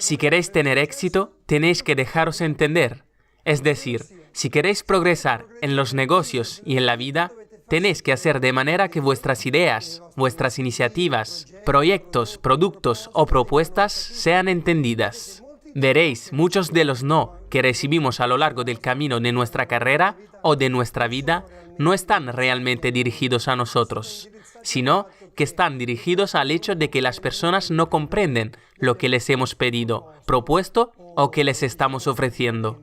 Si queréis tener éxito, tenéis que dejaros entender. Es decir, si queréis progresar en los negocios y en la vida, tenéis que hacer de manera que vuestras ideas, vuestras iniciativas, proyectos, productos o propuestas sean entendidas. Veréis, muchos de los no que recibimos a lo largo del camino de nuestra carrera o de nuestra vida no están realmente dirigidos a nosotros, sino que están dirigidos al hecho de que las personas no comprenden lo que les hemos pedido, propuesto o que les estamos ofreciendo.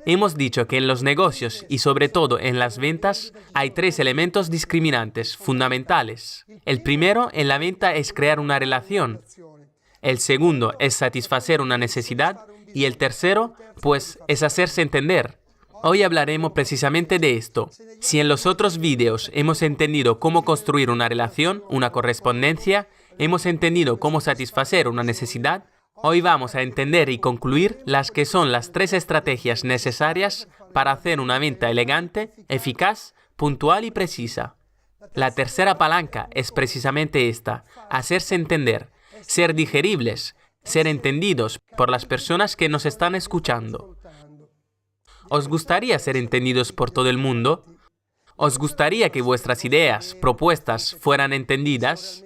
Hemos dicho que en los negocios y sobre todo en las ventas hay 3 elementos discriminantes fundamentales. El primero en la venta es crear una relación. El segundo es satisfacer una necesidad y el tercero, pues, es hacerse entender. Hoy hablaremos precisamente de esto. Si en los otros vídeos hemos entendido cómo construir una relación, una correspondencia, hemos entendido cómo satisfacer una necesidad, hoy vamos a entender y concluir las que son las 3 estrategias necesarias para hacer una venta elegante, eficaz, puntual y precisa. La tercera palanca es precisamente esta, hacerse entender, ser digeribles, ser entendidos por las personas que nos están escuchando. ¿Os gustaría ser entendidos por todo el mundo? ¿Os gustaría que vuestras ideas, propuestas fueran entendidas?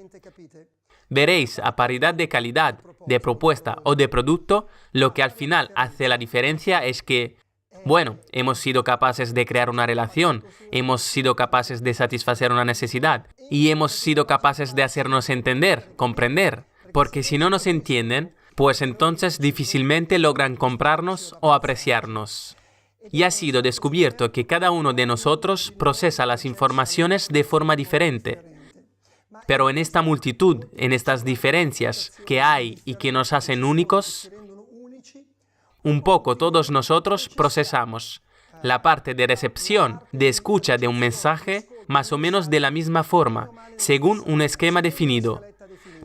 Veréis, a paridad de calidad, de propuesta o de producto, lo que al final hace la diferencia es que, bueno, hemos sido capaces de crear una relación, hemos sido capaces de satisfacer una necesidad y hemos sido capaces de hacernos entender, comprender. Porque si no nos entienden, pues entonces difícilmente logran comprarnos o apreciarnos. Y ha sido descubierto que cada uno de nosotros procesa las informaciones de forma diferente. Pero en esta multitud, en estas diferencias que hay y que nos hacen únicos, un poco todos nosotros procesamos la parte de recepción, de escucha de un mensaje, más o menos de la misma forma, según un esquema definido.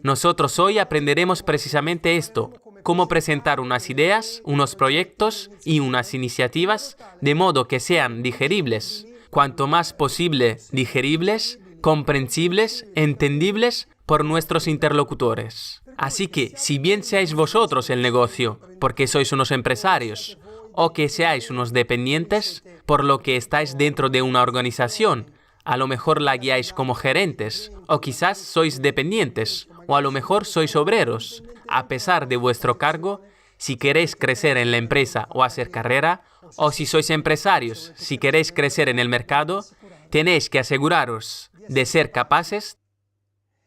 Nosotros hoy aprenderemos precisamente esto, cómo presentar unas ideas, unos proyectos y unas iniciativas de modo que sean digeribles, cuanto más posible digeribles, comprensibles, entendibles por nuestros interlocutores. Así que, si bien seáis vosotros el negocio, porque sois unos empresarios, o que seáis unos dependientes, por lo que estáis dentro de una organización, a lo mejor la guiáis como gerentes, o quizás sois dependientes, o a lo mejor sois obreros. A pesar de vuestro cargo, si queréis crecer en la empresa o hacer carrera, o si sois empresarios, si queréis crecer en el mercado, tenéis que aseguraros de ser capaces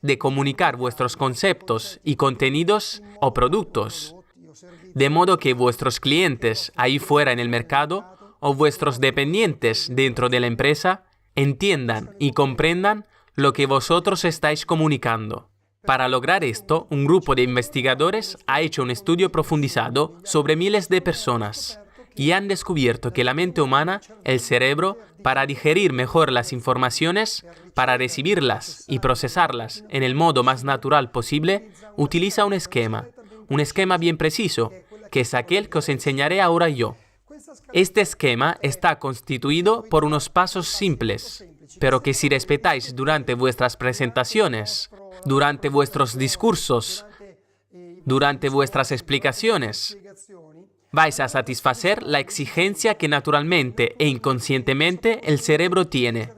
de comunicar vuestros conceptos y contenidos o productos, de modo que vuestros clientes ahí fuera en el mercado o vuestros dependientes dentro de la empresa entiendan y comprendan lo que vosotros estáis comunicando. Para lograr esto, un grupo de investigadores ha hecho un estudio profundizado sobre miles de personas y han descubierto que la mente humana, el cerebro, para digerir mejor las informaciones, para recibirlas y procesarlas en el modo más natural posible, utiliza un esquema bien preciso, que es aquel que os enseñaré ahora yo. Este esquema está constituido por unos pasos simples, pero que si respetáis durante vuestras presentaciones, durante vuestros discursos, durante vuestras explicaciones, vais a satisfacer la exigencia que naturalmente e inconscientemente el cerebro tiene.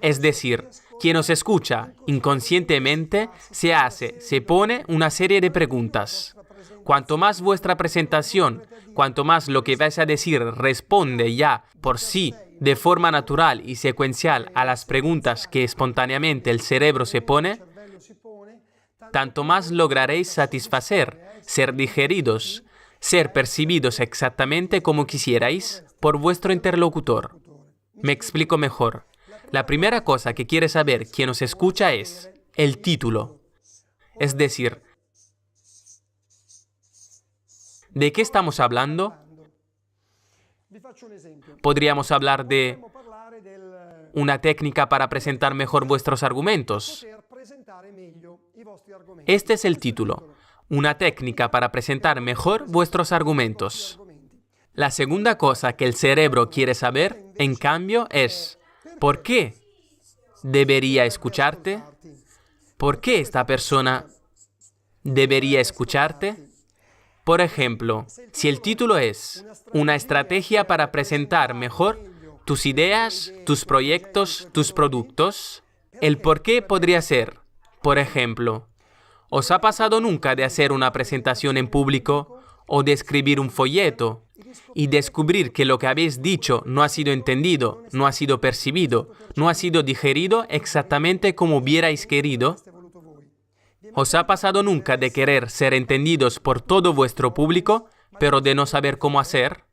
Es decir, quien os escucha inconscientemente se pone una serie de preguntas. Cuanto más vuestra presentación, cuanto más lo que vais a decir responde ya por sí de forma natural y secuencial a las preguntas que espontáneamente el cerebro se pone, tanto más lograréis satisfacer, ser digeridos, ser percibidos exactamente como quisierais por vuestro interlocutor. Me explico mejor. La primera cosa que quiere saber quien os escucha es el título. Es decir, ¿de qué estamos hablando? Podríamos hablar de una técnica para presentar mejor vuestros argumentos. Este es el título. Una técnica para presentar mejor vuestros argumentos. La segunda cosa que el cerebro quiere saber, en cambio, es ¿por qué debería escucharte? ¿Por qué esta persona debería escucharte? Por ejemplo, si el título es Una estrategia para presentar mejor tus ideas, tus proyectos, tus productos, el por qué podría ser, por ejemplo, ¿os ha pasado nunca de hacer una presentación en público o de escribir un folleto y descubrir que lo que habéis dicho no ha sido entendido, no ha sido percibido, no ha sido digerido exactamente como hubierais querido? ¿Os ha pasado nunca de querer ser entendidos por todo vuestro público, pero de no saber cómo hacer?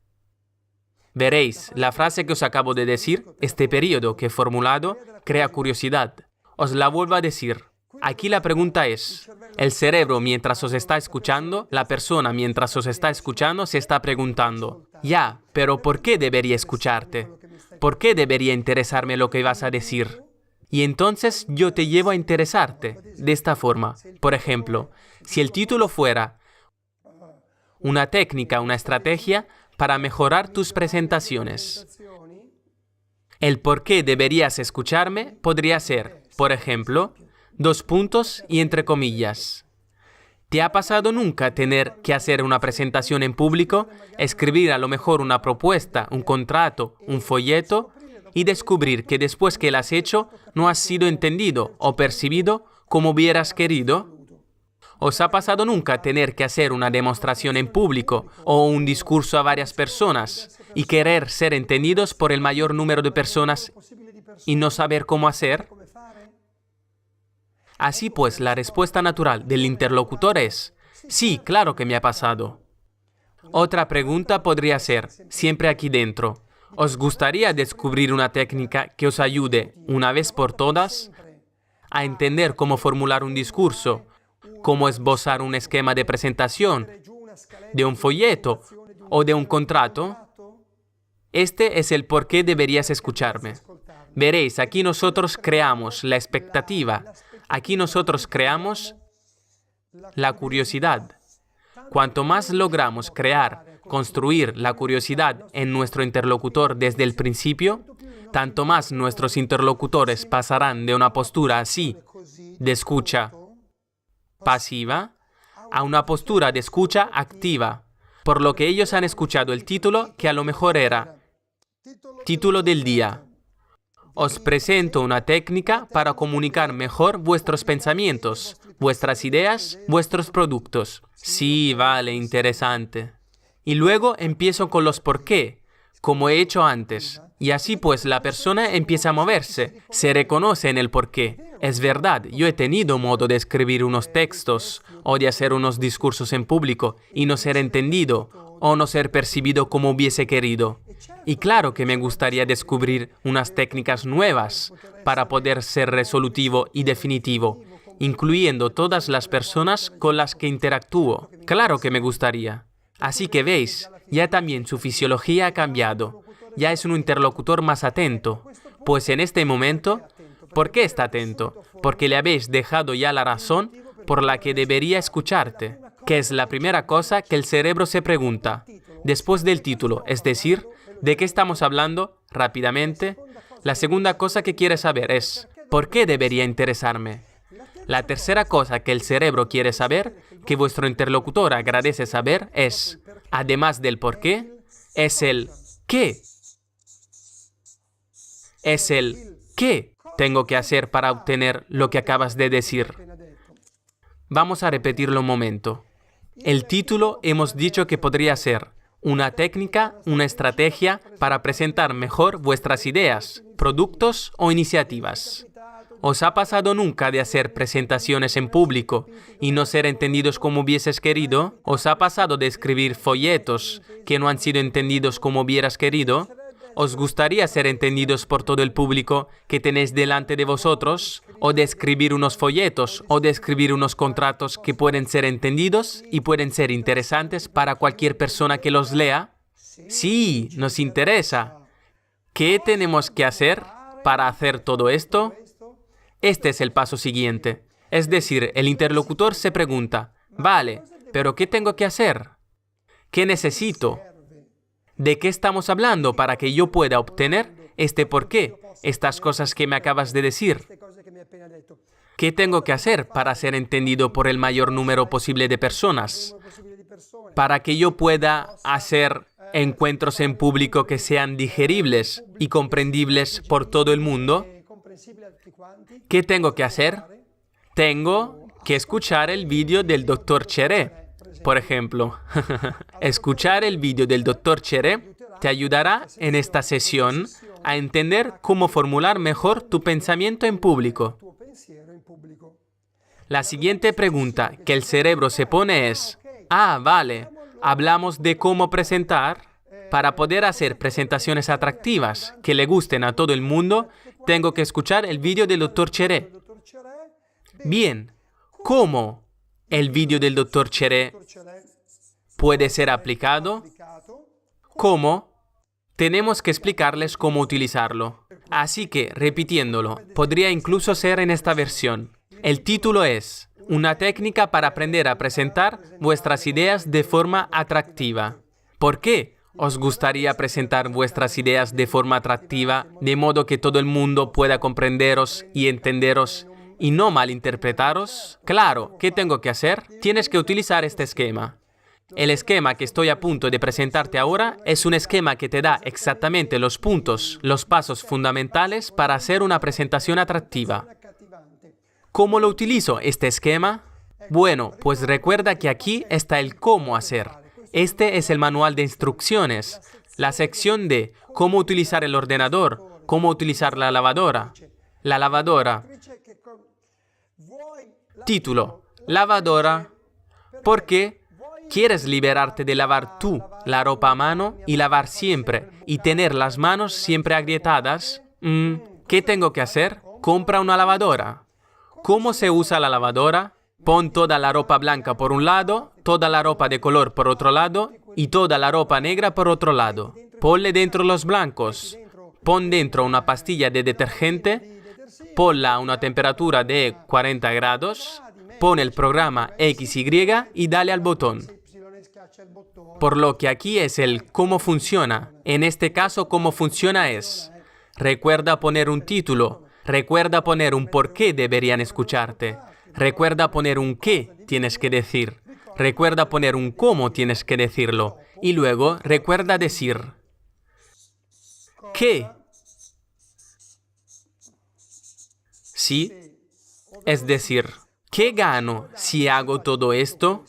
Veréis, la frase que os acabo de decir, este periodo que he formulado, crea curiosidad. Os la vuelvo a decir. Aquí la pregunta es, el cerebro mientras os está escuchando, la persona mientras os está escuchando se está preguntando, ya, pero ¿por qué debería escucharte? ¿Por qué debería interesarme lo que vas a decir? Y entonces yo te llevo a interesarte de esta forma. Por ejemplo, si el título fuera una técnica, una estrategia para mejorar tus presentaciones. El por qué deberías escucharme podría ser, por ejemplo, 2 puntos y entre comillas. ¿Te ha pasado nunca tener que hacer una presentación en público, escribir a lo mejor una propuesta, un contrato, un folleto y descubrir que después que lo has hecho no has sido entendido o percibido como hubieras querido? ¿Os ha pasado nunca tener que hacer una demostración en público o un discurso a varias personas y querer ser entendidos por el mayor número de personas y no saber cómo hacer? Así pues, la respuesta natural del interlocutor es, sí, claro que me ha pasado. Otra pregunta podría ser, siempre aquí dentro, ¿os gustaría descubrir una técnica que os ayude, una vez por todas, a entender cómo formular un discurso, cómo esbozar un esquema de presentación, de un folleto o de un contrato? Este es el por qué deberías escucharme. Veréis, aquí nosotros creamos la expectativa, aquí nosotros creamos la curiosidad. Cuanto más logramos crear, construir la curiosidad en nuestro interlocutor desde el principio, tanto más nuestros interlocutores pasarán de una postura así, de escucha pasiva, a una postura de escucha activa, por lo que ellos han escuchado el título que a lo mejor era título del día. Os presento una técnica para comunicar mejor vuestros pensamientos, vuestras ideas, vuestros productos. Sí, vale, interesante. Y luego empiezo con los por qué, como he hecho antes. Y así pues la persona empieza a moverse, se reconoce en el por qué. Es verdad, yo he tenido modo de escribir unos textos o de hacer unos discursos en público y no ser entendido o no ser percibido como hubiese querido. Y claro que me gustaría descubrir unas técnicas nuevas para poder ser resolutivo y definitivo, incluyendo todas las personas con las que interactúo. Claro que me gustaría. Así que veis, ya también su fisiología ha cambiado. Ya es un interlocutor más atento. Pues en este momento, ¿por qué está atento? Porque le habéis dejado ya la razón por la que debería escucharte, que es la primera cosa que el cerebro se pregunta, después del título, es decir, ¿de qué estamos hablando? Rápidamente. La segunda cosa que quiere saber es, ¿por qué debería interesarme? La tercera cosa que el cerebro quiere saber, que vuestro interlocutor agradece saber, es, además del por qué, es el ¿qué? Es el ¿qué tengo que hacer para obtener lo que acabas de decir? Vamos a repetirlo un momento. El título hemos dicho que podría ser una técnica, una estrategia para presentar mejor vuestras ideas, productos o iniciativas. ¿Os ha pasado nunca de hacer presentaciones en público y no ser entendidos como hubieses querido? ¿Os ha pasado de escribir folletos que no han sido entendidos como hubieras querido? ¿Os gustaría ser entendidos por todo el público que tenéis delante de vosotros? ¿O de escribir unos folletos o de escribir unos contratos que pueden ser entendidos y pueden ser interesantes para cualquier persona que los lea? Sí, nos interesa. ¿Qué tenemos que hacer para hacer todo esto? Este es el paso siguiente. Es decir, el interlocutor se pregunta, vale, pero ¿qué tengo que hacer? ¿Qué necesito? ¿De qué estamos hablando para que yo pueda obtener este por qué, estas cosas que me acabas de decir? ¿Qué tengo que hacer para ser entendido por el mayor número posible de personas? Para que yo pueda hacer encuentros en público que sean digeribles y comprendibles por todo el mundo. ¿Qué tengo que hacer? Tengo que escuchar el vídeo del Dr. Cheré, por ejemplo. Escuchar el vídeo del Dr. Cheré te ayudará en esta sesión a entender cómo formular mejor tu pensamiento en público. La siguiente pregunta que el cerebro se pone es: vale, hablamos de cómo presentar. Para poder hacer presentaciones atractivas que le gusten a todo el mundo, tengo que escuchar el vídeo del Dr. Cheré. Bien, ¿cómo el vídeo del Dr. Cheré puede ser aplicado? ¿Cómo? Tenemos que explicarles cómo utilizarlo. Así que, repitiéndolo, podría incluso ser en esta versión. El título es: Una técnica para aprender a presentar vuestras ideas de forma atractiva. ¿Por qué os gustaría presentar vuestras ideas de forma atractiva, de modo que todo el mundo pueda comprenderos y entenderos y no malinterpretaros? Claro, ¿qué tengo que hacer? Tienes que utilizar este esquema. El esquema que estoy a punto de presentarte ahora es un esquema que te da exactamente los puntos, los pasos fundamentales para hacer una presentación atractiva. ¿Cómo lo utilizo este esquema? Bueno, pues recuerda que aquí está el cómo hacer. Este es el manual de instrucciones, la sección de cómo utilizar el ordenador, cómo utilizar la lavadora. La lavadora. Título: Lavadora. ¿Por qué? ¿Quieres liberarte de lavar tú la ropa a mano y lavar siempre y tener las manos siempre agrietadas? ¿Qué tengo que hacer? Compra una lavadora. ¿Cómo se usa la lavadora? Pon toda la ropa blanca por un lado, toda la ropa de color por otro lado y toda la ropa negra por otro lado. Ponle dentro los blancos. Pon dentro una pastilla de detergente. Ponla a una temperatura de 40 grados. Pon el programa XY y dale al botón. Por lo que aquí es el cómo funciona. En este caso, cómo funciona es: recuerda poner un título. Recuerda poner un por qué deberían escucharte. Recuerda poner un qué tienes que decir. Recuerda poner un cómo tienes que decirlo. Y luego recuerda decir ¿qué? ¿Sí? Es decir, ¿qué gano si hago todo esto?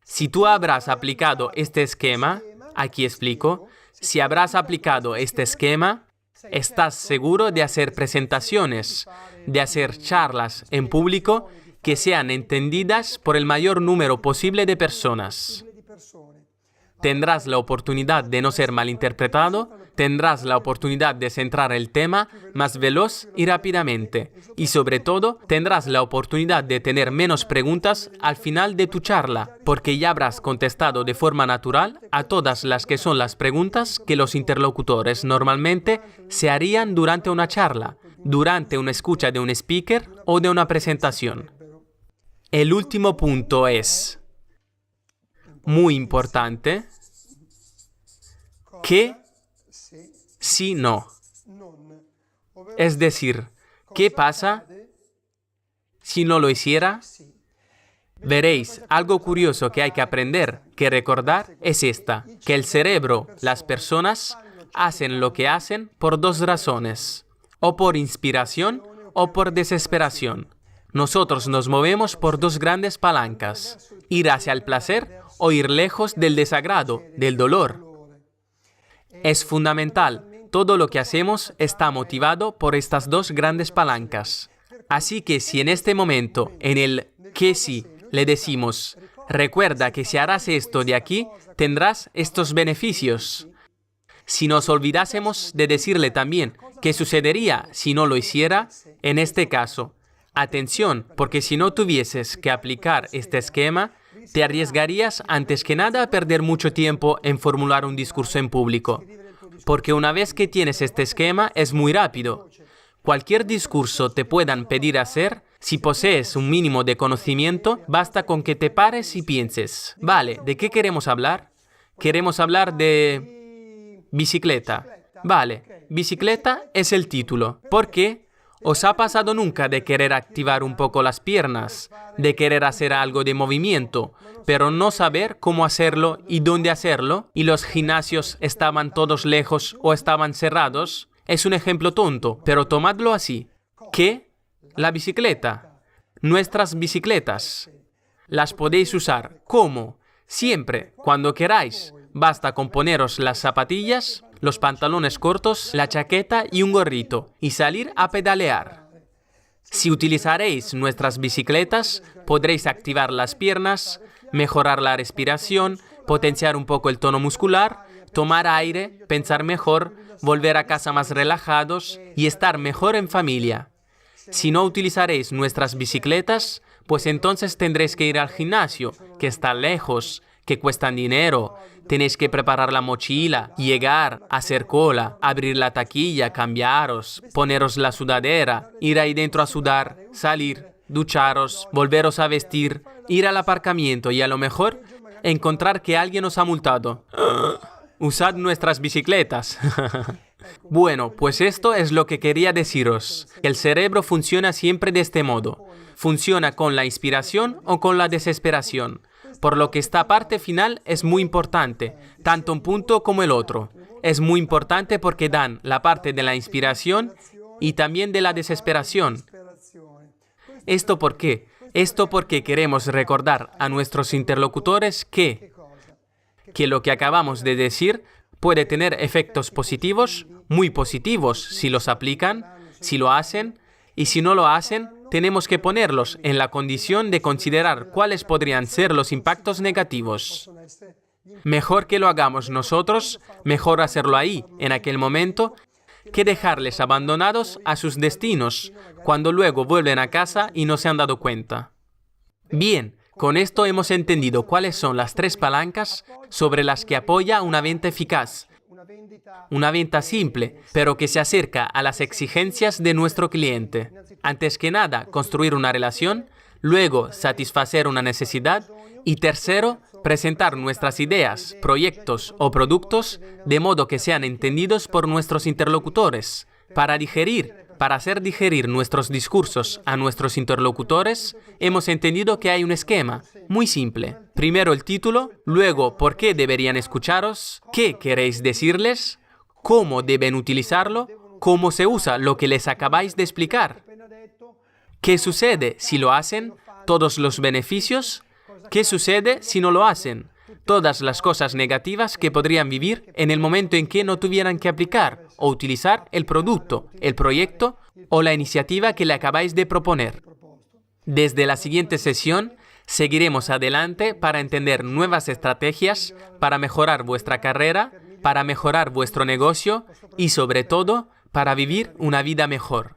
Si tú habrás aplicado este esquema, aquí explico, si habrás aplicado este esquema, estás seguro de hacer presentaciones, de hacer charlas en público que sean entendidas por el mayor número posible de personas. Tendrás la oportunidad de no ser malinterpretado, tendrás la oportunidad de centrar el tema más veloz y rápidamente. Y sobre todo, tendrás la oportunidad de tener menos preguntas al final de tu charla, porque ya habrás contestado de forma natural a todas las que son las preguntas que los interlocutores normalmente se harían durante una charla, durante una escucha de un speaker o de una presentación. El último punto es muy importante: ¿qué si no? Es decir, ¿qué pasa si no lo hiciera? Veréis, algo curioso que hay que aprender, que recordar, es esta, que el cerebro, las personas, hacen lo que hacen por dos razones: o por inspiración o por desesperación. Nosotros nos movemos por dos grandes palancas: ir hacia el placer o ir lejos del desagrado, del dolor. Es fundamental. Todo lo que hacemos está motivado por estas dos grandes palancas. Así que si en este momento, en el que sí, le decimos: recuerda que si harás esto de aquí, tendrás estos beneficios. Si nos olvidásemos de decirle también qué sucedería si no lo hiciera, en este caso, atención, porque si no tuvieses que aplicar este esquema, te arriesgarías antes que nada a perder mucho tiempo en formular un discurso en público. Porque una vez que tienes este esquema, es muy rápido. Cualquier discurso te puedan pedir hacer, si posees un mínimo de conocimiento, basta con que te pares y pienses: vale, ¿de qué queremos hablar? Queremos hablar de bicicleta. Vale, bicicleta es el título. ¿Por qué? ¿Os ha pasado nunca de querer activar un poco las piernas, de querer hacer algo de movimiento, pero no saber cómo hacerlo y dónde hacerlo, y los gimnasios estaban todos lejos o estaban cerrados? Es un ejemplo tonto, pero tomadlo así. ¿Qué? La bicicleta. Nuestras bicicletas. Las podéis usar. ¿Cómo? Siempre, cuando queráis. Basta con poneros las zapatillas, los pantalones cortos, la chaqueta y un gorrito, y salir a pedalear. Si utilizaréis nuestras bicicletas, podréis activar las piernas, mejorar la respiración, potenciar un poco el tono muscular, tomar aire, pensar mejor, volver a casa más relajados y estar mejor en familia. Si no utilizaréis nuestras bicicletas, pues entonces tendréis que ir al gimnasio, que está lejos, que cuestan dinero. Tenéis que preparar la mochila, llegar, hacer cola, abrir la taquilla, cambiaros, poneros la sudadera, ir ahí dentro a sudar, salir, ducharos, volveros a vestir, ir al aparcamiento y a lo mejor encontrar que alguien os ha multado. Usad nuestras bicicletas. Bueno, pues esto es lo que quería deciros. El cerebro funciona siempre de este modo. Funciona con la inspiración o con la desesperación. Por lo que esta parte final es muy importante, tanto un punto como el otro. Es muy importante porque dan la parte de la inspiración y también de la desesperación. ¿Esto por qué? Esto porque queremos recordar a nuestros interlocutores que lo que acabamos de decir puede tener efectos positivos, muy positivos si los aplican, si lo hacen, y si no lo hacen, tenemos que ponerlos en la condición de considerar cuáles podrían ser los impactos negativos. Mejor que lo hagamos nosotros, mejor hacerlo ahí, en aquel momento, que dejarles abandonados a sus destinos, cuando luego vuelven a casa y no se han dado cuenta. Bien, con esto hemos entendido cuáles son las 3 palancas sobre las que apoya una venta eficaz. Una venta simple, pero que se acerca a las exigencias de nuestro cliente. Antes que nada, construir una relación, luego satisfacer una necesidad y tercero, presentar nuestras ideas, proyectos o productos de modo que sean entendidos por nuestros interlocutores. Para hacer digerir nuestros discursos a nuestros interlocutores, hemos entendido que hay un esquema muy simple. Primero el título, luego por qué deberían escucharos, qué queréis decirles, cómo deben utilizarlo, cómo se usa lo que les acabáis de explicar. ¿Qué sucede si lo hacen? Todos los beneficios. ¿Qué sucede si no lo hacen? Todas las cosas negativas que podrían vivir en el momento en que no tuvieran que aplicar o utilizar el producto, el proyecto o la iniciativa que le acabáis de proponer. Desde la siguiente sesión, seguiremos adelante para entender nuevas estrategias, para mejorar vuestra carrera, para mejorar vuestro negocio y sobre todo, para vivir una vida mejor.